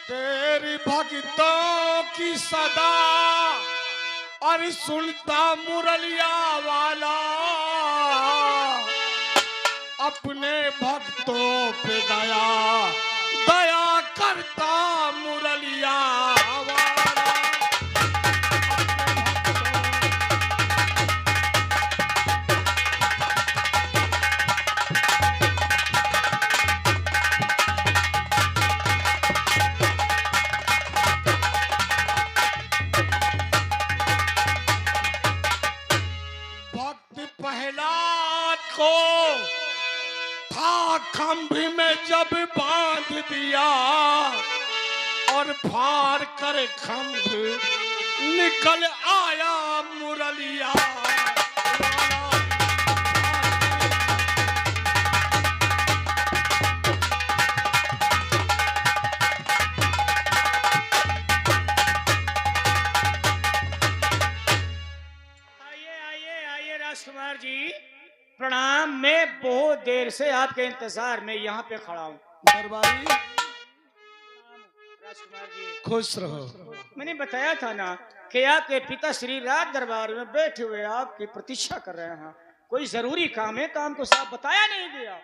तेरी भक्तों की सदा और सुनता मुरलिया वाला, अपने भक्तों पे दया दया करता मुरलिया वाला। प्रहलाद को था खंभी में जब बांध दिया, और फाड़ कर खंभ निकल आया मुरलिया। राजकुमार जी प्रणाम। मैं बहुत देर से आपके इंतजार में यहाँ पे खड़ा हूँ। दरबारी राजकुमार जी खुश रहो। मैंने बताया था ना कि आपके पिता श्री राज दरबार में बैठे हुए आपकी प्रतीक्षा कर रहे हैं। कोई जरूरी काम है, काम को साहब बताया नहीं गया।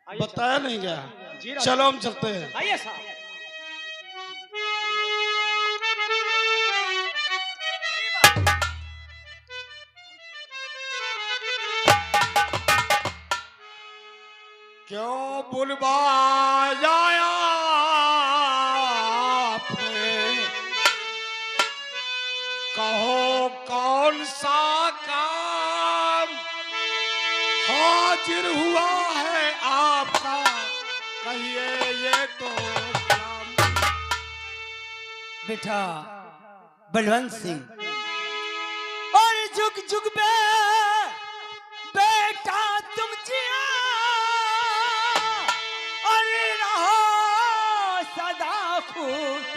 बताया नहीं गया, चलो हम चलते हैं। आइए साहब। क्यों बुलवाया आपने, कहो कौन सा काम हाजिर हुआ है आपका, कहिए ये तो काम। बेटा बलवंत सिंह और जुग जुग बे बेटा तुम जिया और रहो सदा खुश।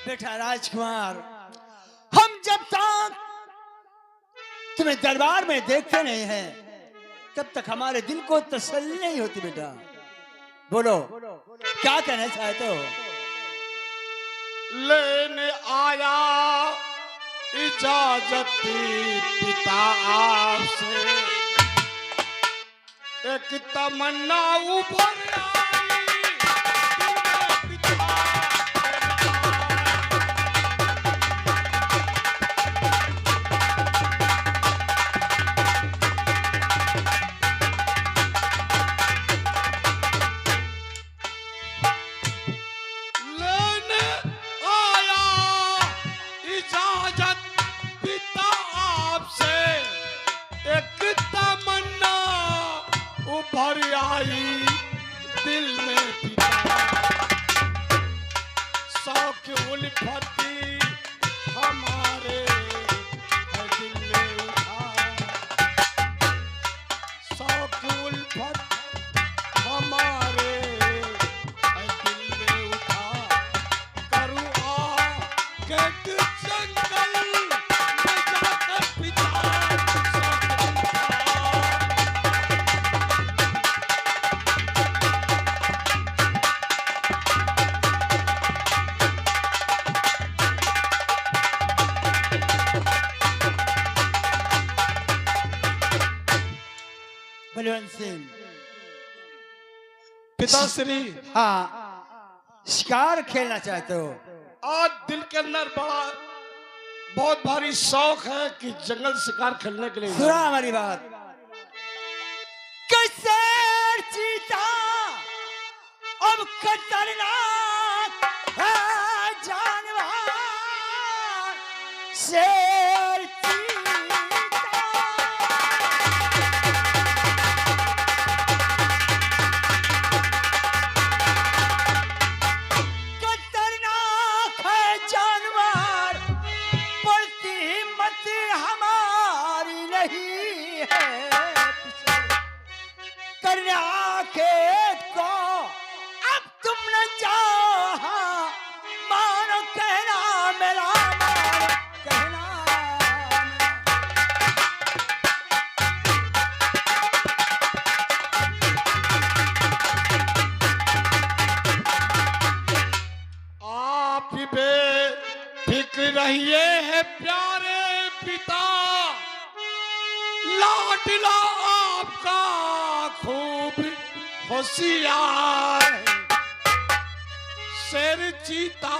बेटा राजकुमार, हम जब तक तुम्हें दरबार में देखते नहीं हैं तब तक हमारे दिल को तसल्ली नहीं होती। बेटा बोलो क्या कहना चाहते हो? लेने आया इजाजत पिता आपसे, एक तमन्ना उभर आई पिता। भर आई दिल में पिता, शौक उल्फती हमारे दिल में उठा, शौक उल्फत हमारे दिल में उठा, करूँ के जंगल में जाकर पिता। बलवंत सिंह, पिताश्री हाँ, शिकार खेलना चाहते हो? आज दिल के अंदर बहुत भारी शौक है कि जंगल शिकार खेलने के लिए सुना हमारी बात। कैसे चीता अब खतरनाक है जानवर, शेर खतरनाक है जानवर, पड़ती हिम्मत हमारी नहीं है, करना के को अब तुम न जाओ, मानो कहना मेरा, मानो कहना आप ही बेफिक्र रहिए है प्यारे पिता, लाडला आपका खूब होशियार है, शेर चीता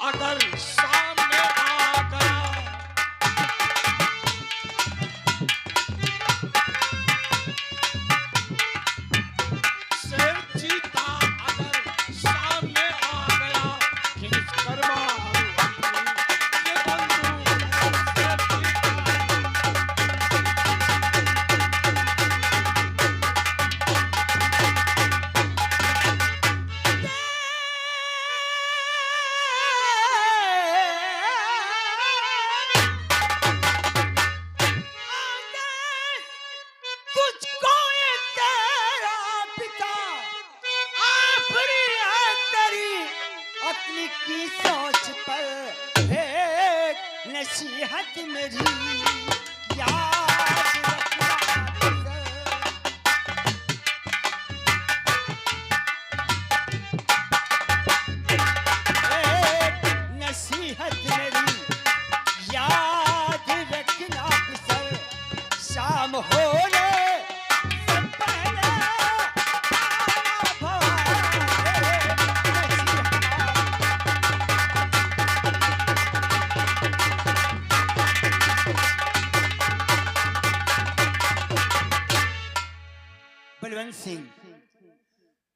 अगर सामने आ गया, शेर चीता अगर सामने आ गया, खींच कर मारो अपनी ये बंदूक, शेर चीता तुझको ये तेरा पिता आफरी है तेरी अक्ल की सोच पर, एक नसीहत मेरी याद रखना, एक नसीहत मेरी याद रखना सर, शाम होने से पहले आना भवारे, बलवंत सिंह,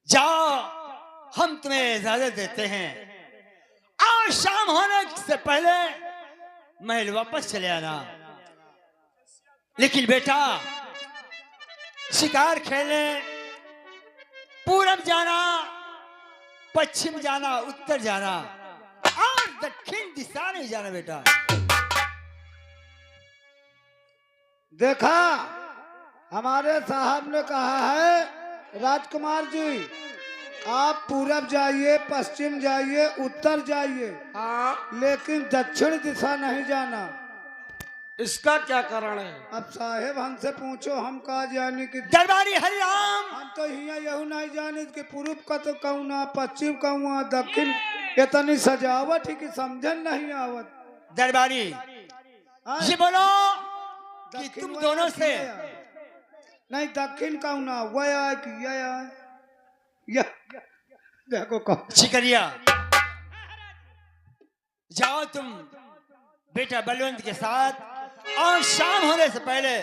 जाओ हम तुम्हें इजाजत देते हैं, आज शाम होने से पहले महल वापस चले आना। लेकिन बेटा शिकार खेलने पूरब जाना, पश्चिम जाना, उत्तर जाना और दक्षिण दिशा नहीं जाना बेटा। देखा, हमारे साहब ने कहा है राजकुमार जी, आप पूरब जाइए, पश्चिम जाइए, उत्तर जाइए, हाँ, लेकिन दक्षिण दिशा नहीं जाना। इसका क्या कारण है? अब साहेब हमसे पूछो, हम कहा जाने कि दरबारी हरिराम, हम तो यहाँ यहू नहीं जाने कि पूर्व का तो कहूँ ना, पश्चिम कहूँ, दक्षिण, इतनी सजावट ही कि समझन नहीं आवत। दरबारी हाँ? ये बोलो कि दक्षिण तुम वह दोनों है कि से ये है? नहीं, दक्षिण कहूँ ना, वह आए कि यह आए, यह देखो कहो। शिकरिया, जाओ तुम बेटा बलवंत के साथ, और शाम होने से पहले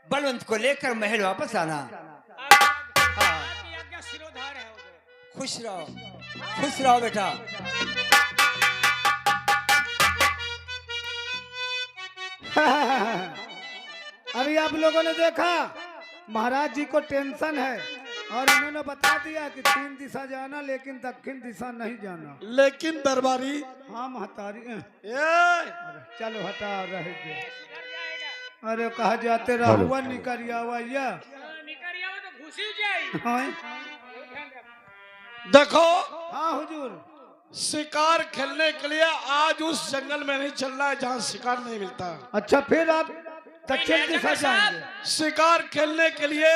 बलवंत को लेकर महल वापस आना। आपकी आज्ञा सिरोधार है उधर। खुश रहो, खुश रहो बेटा। अभी आप लोगों ने देखा, महाराज जी को टेंशन है और उन्होंने बता दिया कि 3 दिशा जाना, लेकिन दक्षिण दिशा नहीं जाना। लेकिन दरबारी, हाँ महतारी, ये चलो हटा रहे दे। इधर जाएगा। अरे कहा जाते रहुआ निकरिया हुआ या निकरिया में तो घुसी जाएगी। हाँ ध्यान रख। देखो, हाँ हुजूर, शिकार खेलने के लिए आज उस जंगल में नहीं चलना है जहाँ शिकार नहीं मिलता। अच्छा फिर आप दक्षिण दिशा जाएंगे। शिकार खेलने के लिए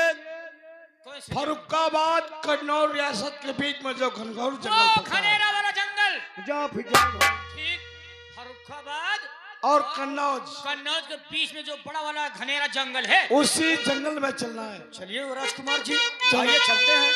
फरुखाबाद कन्नौज रियासत के बीच में जो घनघोर जंगल वो पड़ता है, खनेरा वाला जंगल। जाओ फिर जाओ। ठीक, फरुखाबाद और कन्नौज, कन्नौज के बीच में जो बड़ा वाला घनेरा जंगल है, उसी जंगल में चलना है। चलिए वो राजकुमार जी, आइए चलते हैं।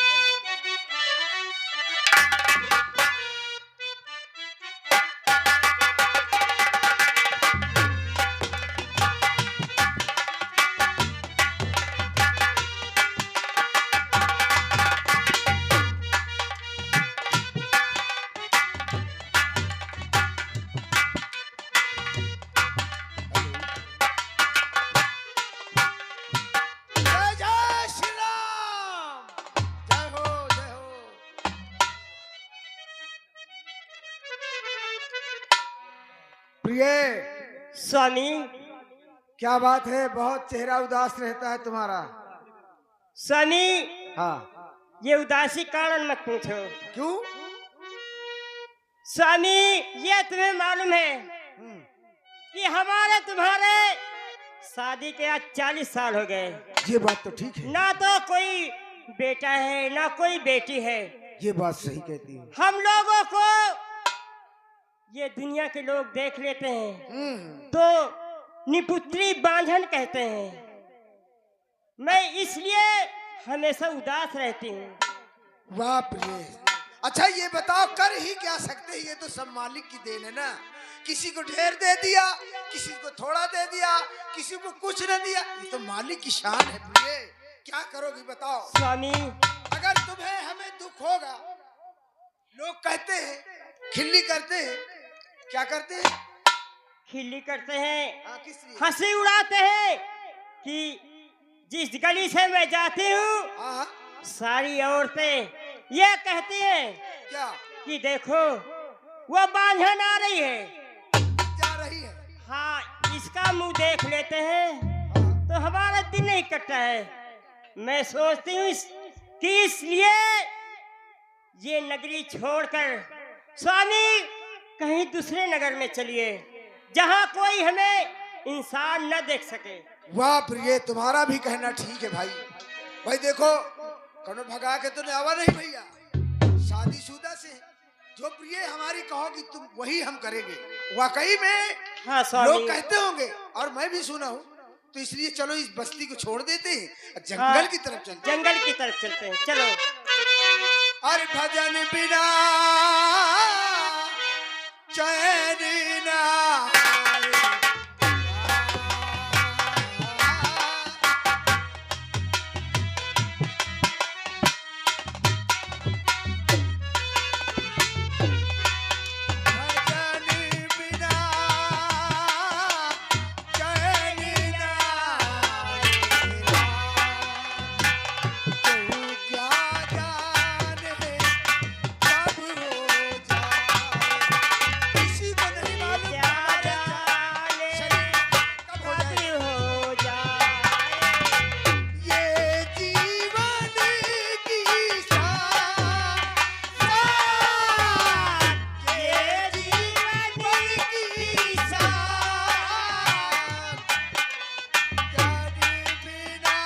जय जय श्री राम। जय हो जय हो। प्रिय, स्वामी, क्या बात है? बहुत चेहरा उदास रहता है तुम्हारा। स्वामी, हाँ, ये उदासी कारण मत पूछो। क्यों? स्वामी, ये तुम्हें मालूम है कि हमारे तुम्हारे शादी के आज 40 साल हो गए। ये बात तो ठीक है। ना तो कोई बेटा है ना कोई बेटी है। ये बात सही कहती है। हम लोगों को ये दुनिया के लोग देख लेते हैं तो निपुत्री बांझन कहते हैं। मैं इसलिए हमेशा उदास रहती हूँ। वाह प्रिय, अच्छा ये बताओ, कर ही क्या सकते हैं? ये तो सब मालिक की देन है ना। किसी को ढेर दे दिया, किसी को थोड़ा दे दिया, किसी को कुछ न दिया। ये तो मालिक की शान है प्रिय। क्या करोगी बताओ? स्वामी, अगर तुम्हें हमें दुख होगा, लोग कहते हैं, खिल्ली करते हैं, क्या करते हैं? खिल्ली करते हैं, हाँ, किस लिए? हंसी उड़ाते हैं कि जिस गली से मैं जाती हूँ हाँ, सारी औरतें ये कहती हैं क्या कि देखो वो बांझन आ रही है। जा रही है? हाँ, इसका मुंह देख लेते हैं तो हमारा दिन नहीं कटता है। मैं सोचती हूँ कि इसलिए ये नगरी छोड़कर स्वामी कहीं दूसरे नगर में चलिए जहाँ कोई हमें इंसान न देख सके। वाह प्रिय, तुम्हारा भी कहना ठीक है भाई। भाई देखो, कौनो भगा के तो आवा नहीं भैया। शादीशुदा से जो प्रिय हमारी कहोगी तुम वही हम करेंगे। वाकई में हाँ स्वामी, लोग कहते होंगे और मैं भी सुना हूँ, तो इसलिए चलो इस बस्ती को छोड़ देते हैं, जंगल हाँ, की तरफ चलते हैं। जंगल की तरफ चलते हैं। चलो। और भजन बिना चैन ना आए। भजन बिना चैन ना आए। तू क्या जाने कब हो जाए। किसी को नहीं मालूम क्या हमारे जाने कब हो जाए। कब हो जाए। ये जीवन की साथ, ये जीवन की साथ, जाने बिना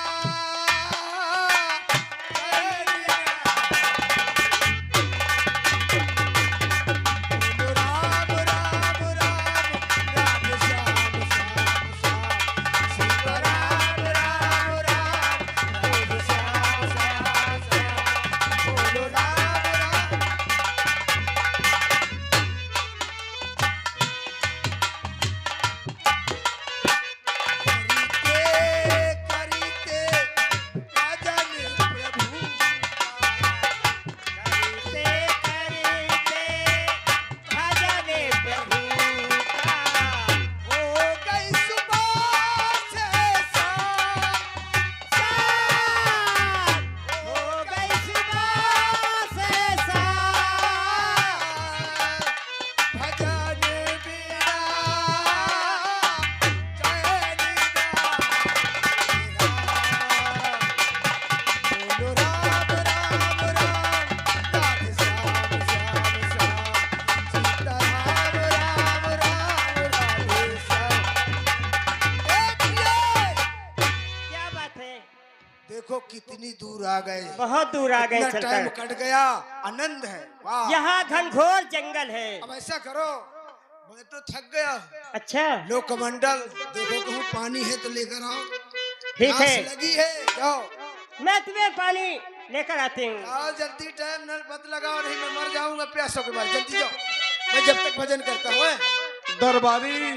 बोलो राम राम राम, राम श्याम श्याम श्याम, सीता राम राम राम, बोलो श्याम श्याम श्याम, बोलो राम राम। करीते भजन प्रभु करते करते भजन प्रभु का हो गई सुबह से शाम, हो गई सुबह से शाम। भजन बिना चैन ना। बोलो राम राम राम, राधे श्याम श्याम श्याम, सीता राम राम राम, राधे श्याम। क्या बात है? देखो कितनी दूर आ गए। बहुत दूर आ गए इतना टाइम चलकर। कट गया, आनंद है। वाह। यहाँ घनघोर जंगल है। अब ऐसा करो, मैं तो थक गया। अच्छा लो कमंडल, देखो कहूँ पानी है तो लेकर आओ। ठीक प्यास है, लगी है, जाओ मैं तुम्हें पानी लेकर आती हूँ। आओ जल्दी, टाइम नल मत लगाओ, नहीं मैं मर जाऊंगा प्यासों के बाद। जल्दी जाओ, मैं जब तक भजन करता हूँ। दरबारी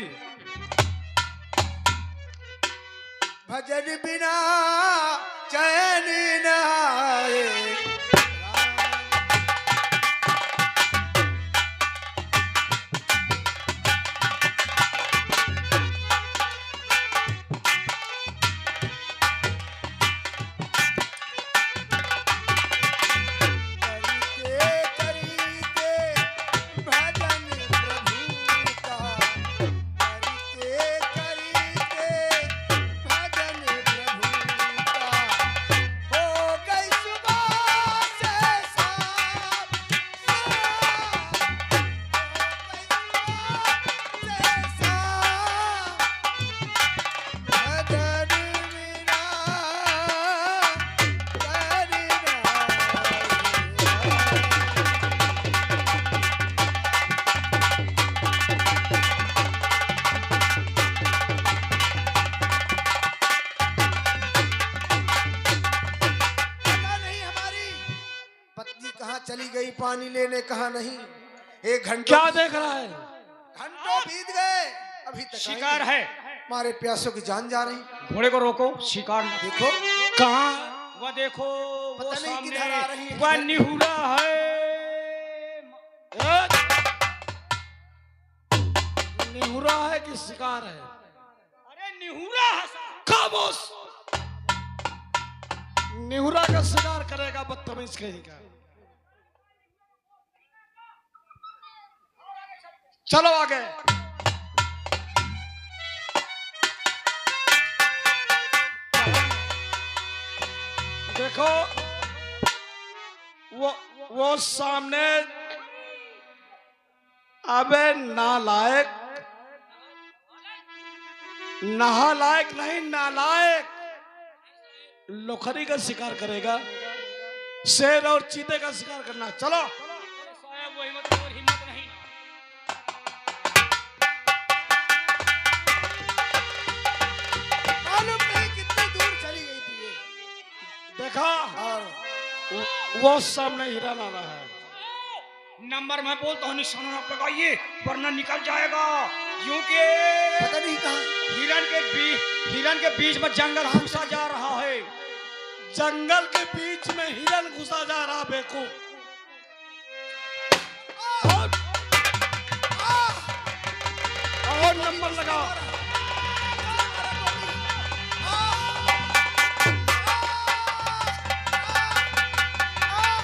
भजन बिना चैन न आए। चली गई पानी लेने, कहा नहीं। एक घंटा क्या देख रहा है? घंटों बीत गए, अभी तक शिकार है। हमारे प्यासों की जान जा रही। घोड़े को रोको, शिकार न- देखो कहाँ? वह देखो, वो पता नहीं किधर आ रही सामने है, वह किधर- निहुरा है। निहुरा है कि शिकार है? अरे निहुरा है साहब। खामोश! निहुरा का शिकार करेगा बदतमीज कहीं का। चलो आगे। देखो वो सामने। अबे नालायक, नालायक नहीं, नालायक लोखरी का शिकार करेगा। शेर और चीते का शिकार करना। चलो। साहब वो हिम्मत और हिम्मत नहीं। मालूम नहीं कितनी दूर चली गई थी ये। देखा और वो सामने हिरन आ रहा है। नंबर मैं बोलता हूँ, निशाना आप लगाइए वरना निकल जाएगा। क्योंकि पता नहीं कहाँ। हिरन के बीच में जंगल घुसा जा रहा है। जंगल के बीच में हिरन घुसा जा रहा बेवकूफ। और नंबर लगा।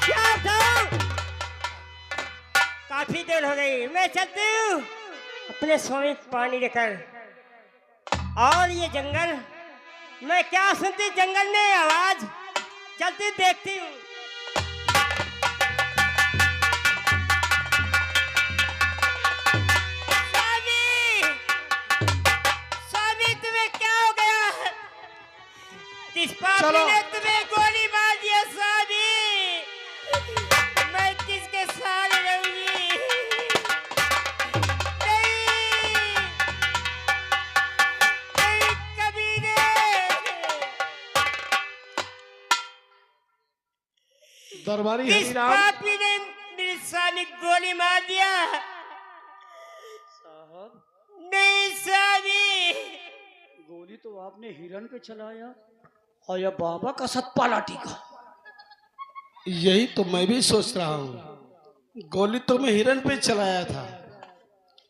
क्या था? काफी देर हो गई, मैं चलती हूँ अपने स्वामी पानी लेकर। और ये जंगल, मैं क्या सुनती जंगल में आवाज, चलती देखती हूँ। स्वामी, स्वामी तुम्हें क्या हो गया? किस पापी चलो। ने तुम्हें गोली मार दिया स्वामी? मैं किसके साथ रहूंगी? नहीं, नहीं कभी नहीं। दरबारी किस हरिराम, पापी ने मेरे स्वामी को गोली मार दिया? साहब नहीं स्वामी, गोली तो आपने हिरन पे चलाया और यह बाबा का सतपाला टीका। यही तो मैं भी सोच रहा हूँ। गोली तो मैं हिरन पे चलाया था,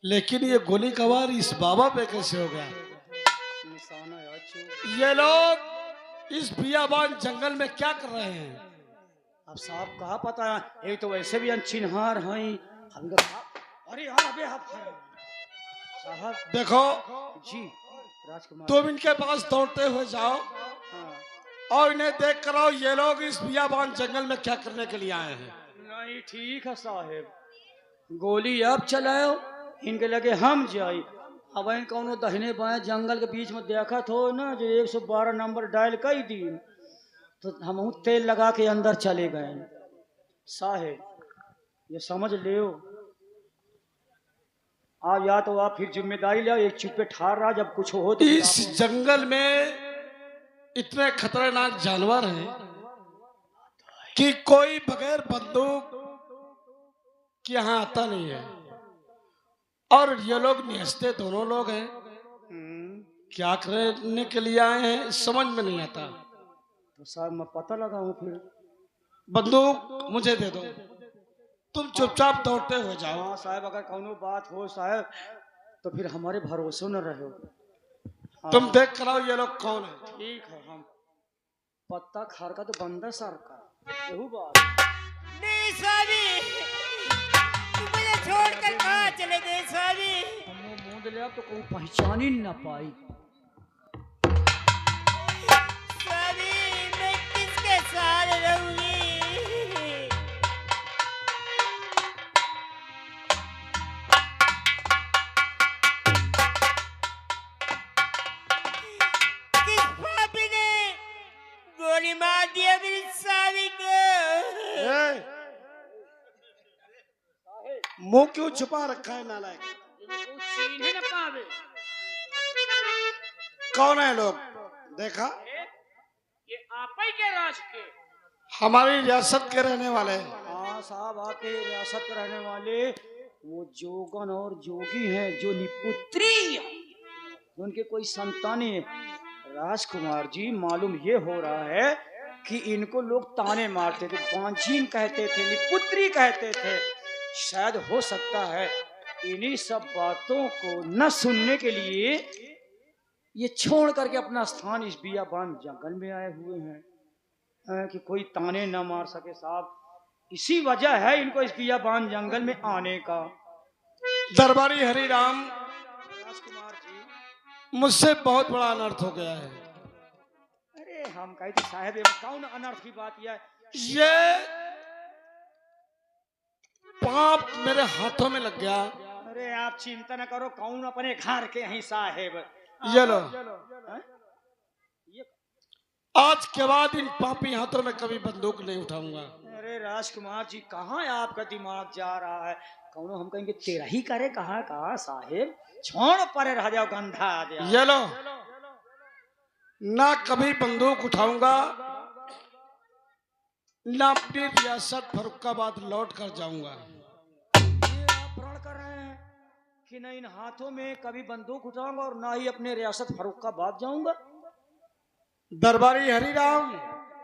लेकिन ये गोली का वार इस बाबा पे कैसे हो गया? निशाना याद छो। ये लोग इस बियाबान जंगल में क्या कर रहे हैं? अब साहब कहा पता है, ये तो वैसे भी अनचिन्हार हैं। हम तो अरे यार अबे आप साहब देखो, जी राजकुमार। तुम इनके पास दौड़ते हुए जाओ हाँ। और इन्हें देख कर आओ ये लोग इस बियाबान जंगल में क्या करने के लिए आए हैं। नहीं ठीक है साहेब, गोली अब चलाओ, इनके लगे हम जाई। अब इन कौनो दहिने बाएं जंगल के बीच में देखा थो ना जो 112 नंबर डायल कई दी, तो हम तेल लगा के अंदर चले गए। साहेब ये समझ लियो, आप या तो आप फिर जिम्मेदारी ले, एक चुप पे ठार रहा, जब कुछ हो तो इस जंगल में इतने खतरनाक जानवर हैं कि कोई बगैर बंदूक के यहाँ आता नहीं है। और ये लोग निहस्ते दोनों लोग हैं, क्या करने के लिए आए हैं समझ में नहीं आता। तो साहब मैं पता लगाऊं फिर। बंदूक मुझे दे दो, तुम चुपचाप दौड़ते हुए जाओ। हाँ साहब, अगर कोनो बात हो साहब तो फिर हमारे भरोसे न रहो। हाँ, तुम देख कर आओ ये लोग कौन है। ठीक है, हम पत्ता खार का तो बंदा सर का यही बात। नहीं स्वामी, तुम मुझे छोड़कर कहाँ चले गए स्वामी? हमने मुंह दिया तो कोई पहचान ही न पाई। स्वामी, मैं किसके साथ रहूंगी? किस पापी ने गोली मार दिया मेरी स्वामी को? मुंह क्यों छुपा रखा है नालायक? ही न पावे। कौन है लोग? देखा, ये आप ही के राज के। हमारी रियासत के रहने वाले हैं। हाँ साहब, आपके रियासत के रहने वाले वो जोगन और जोगी हैं, जो निपुत्री हैं। उनके कोई संतानें हैं। राजकुमार जी, मालूम ये हो रहा है कि इनको लोग ताने मारते थे, बांझीन कहते थे, निपुत्री कहते थे। शायद हो सकता है इन्हीं सब बातों को न सुनने के लिए ये छोड़ करके अपना स्थान इस बियाबान जंगल में आए हुए हैं, कि कोई ताने न मार सके साहब। इसी वजह है इनको इस बियाबान जंगल में आने का। दरबारी हरिराम, राजकुमार जी, मुझसे बहुत बड़ा अनर्थ हो गया है। अरे हम कहे थे साहब, ये कौन अनर्थ की बात यह है? ये पाप मेरे हाथों में लग गया। अरे आप चिंता न करो, कौन अपने घर के हैं साहेब। ये लो, हैं? ये आज के बाद इन पापी हाथों में कभी बंदूक नहीं उठाऊंगा। अरे राजकुमार जी, कहाँ आपका दिमाग जा रहा है? कौनो हम कहेंगे तेरा ही करे, कहाँ कहाँ साहेब, छोड़ परे रह जाओ, गंधा आ जाओ। ये लो, ना कभी बंदूक उठाऊंगा, ना अपनी रियासत फरुखाबाद लौट कर जाऊंगा। ये आप प्रण कर रहे हैं कि न इन हाथों में कभी बंदूक उठाऊंगा और ना ही अपने रियासत फरुखाबाद जाऊंगा। दरबारी हरिराम,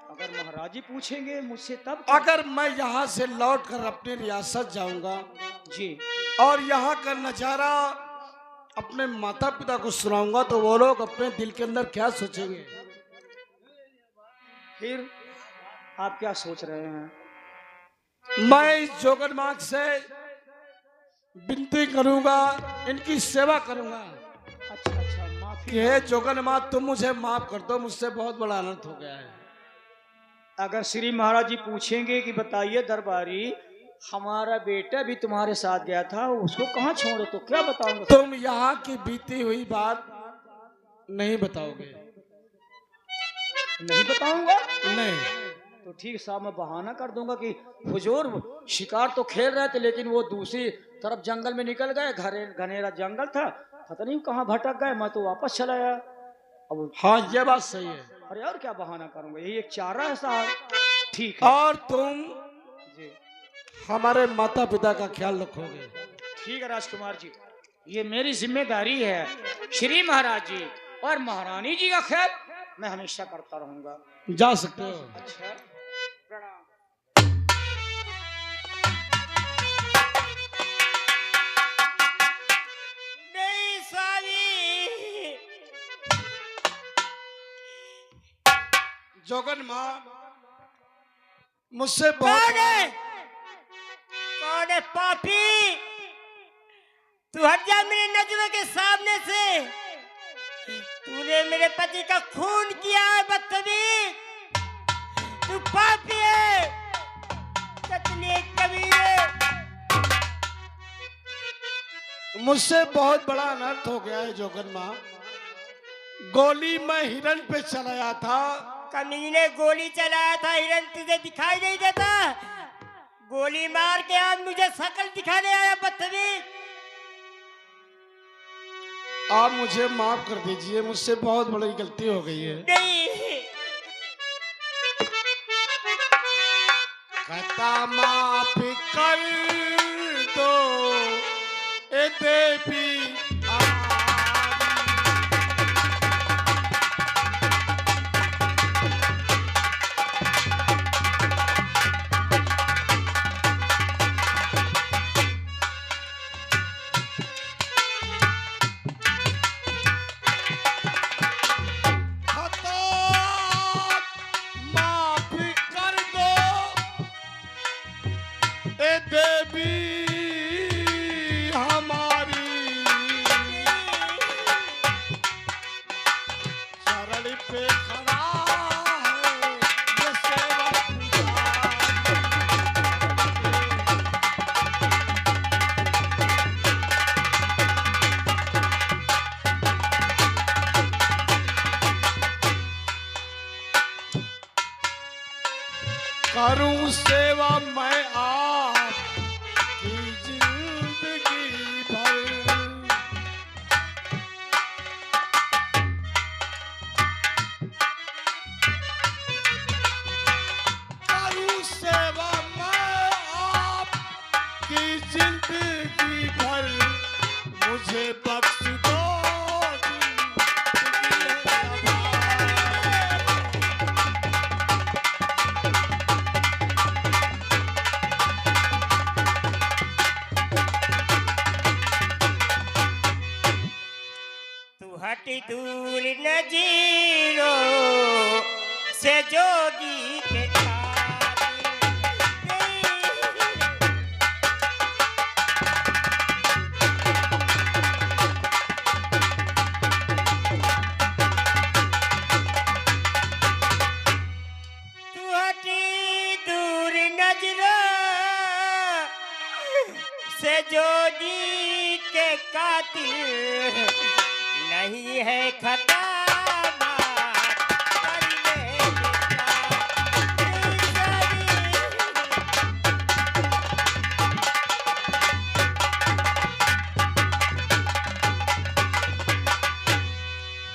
अगर महाराज जी पूछेंगे मुझसे तब अगर मैं यहाँ से लौट कर अपनी रियासत जाऊंगा जी, और यहाँ का नजारा अपने माता पिता को सुनाऊंगा, तो वो लोग अपने दिल के अंदर क्या सोचेंगे? फिर आप क्या सोच रहे हैं? मैं इस जोगनमार्ग से विनती करूंगा, इनकी सेवा करूंगा अच्छा, माफी। कि हे जोगनमार्ग, तुम मुझे माफ कर दो, मुझसे बहुत बड़ा अनर्थ हो गया है। अगर श्री महाराज जी पूछेंगे कि बताइए दरबारी, हमारा बेटा भी तुम्हारे साथ गया था, उसको कहाँ छोड़े, तो क्या बताऊंगा? तुम यहाँ की बीती हुई बात नहीं बताओगे? नहीं बताऊंगा। नहीं। तो ठीक साहब, मैं बहाना कर दूंगा कि हुजूर शिकार तो खेल रहे थे, लेकिन वो दूसरी तरफ जंगल में निकल गए, घनेरा जंगल था, पता नहीं कहाँ भटक गए, मैं तो वापस चला आया। अब हाँ, ये बात सही है। अरे और क्या बहाना करूंगा, यही एक चारा है साहब। ठीक है और तुम जी, हमारे माता पिता का ख्याल रखोगे? ठीक है राजकुमार जी, ये मेरी जिम्मेदारी है। श्री महाराज जी और महारानी जी का ख्याल मैं हमेशा करता रहूंगा। जा सकते हो। अच्छा, प्रणाम। नहीं स्वामी, जोगन माँ, मुझसे बहुत कौन है पापी? तू हट जा मेरे नजरों के सामने से। तूने मेरे पति का खून किया है बदतमीज। तू पापी है, कतले कबीरे। मुझसे बहुत बड़ा अनर्थ हो गया है जोगन माँ। गोली मैं हिरण पे चलाया था। कमीने गोली चलाया था, हिरन तुझे दिखाई नहीं देता? गोली मार के आज मुझे शकल दिखाने आया बदतमीज। आप मुझे माफ कर दीजिए, मुझसे बहुत बड़ी गलती हो गई है। नहीं, कहता माफ कर दो ए देवी करूं सेवा मैं आपकी जिंदगी भर। करूं सेवा मैं आपकी जिंदगी भर, मुझे बख्श दो हटी दूर नजीरों से जोगी के तू हटी दूर नजरों से जोगी के कातिल नहीं है खता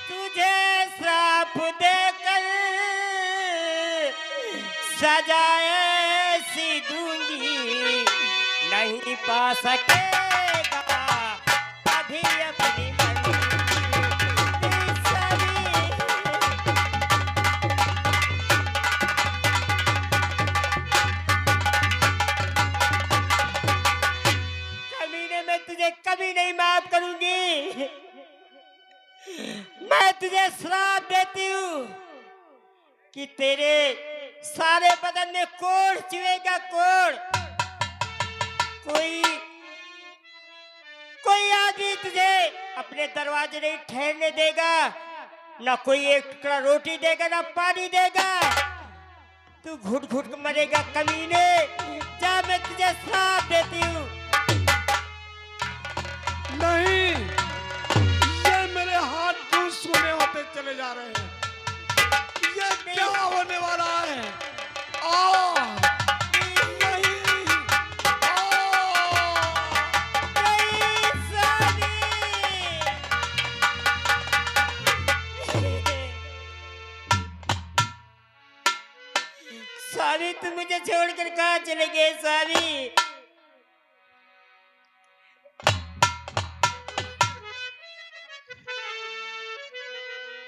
तुझे श्राप देकर सजा ऐसी दूंगी, नहीं पा सकेगा अभी अपनी कभी नहीं माफ करूंगी। मैं तुझे श्राप देती हूँ कि तेरे सारे बदन में कोढ़ चुएगा, कोढ़। कोई आदमी तुझे अपने दरवाजे नहीं ठहरने देगा, ना कोई एक टुकड़ा रोटी देगा, ना पानी देगा। तू घुट घुट मरेगा कमीने। जा, मैं तुझे श्राप देती हूँ। नहीं, ये मेरे हाथ क्यों सूने होते चले जा रहे हैं? ये क्या होने वाला है? नहीं, सारी तुम मुझे छोड़कर कहाँ चले गए सारी?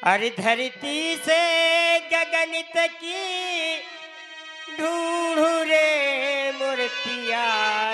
अरे धरती से गगन तक की ढूंढू रे मूर्तियाँ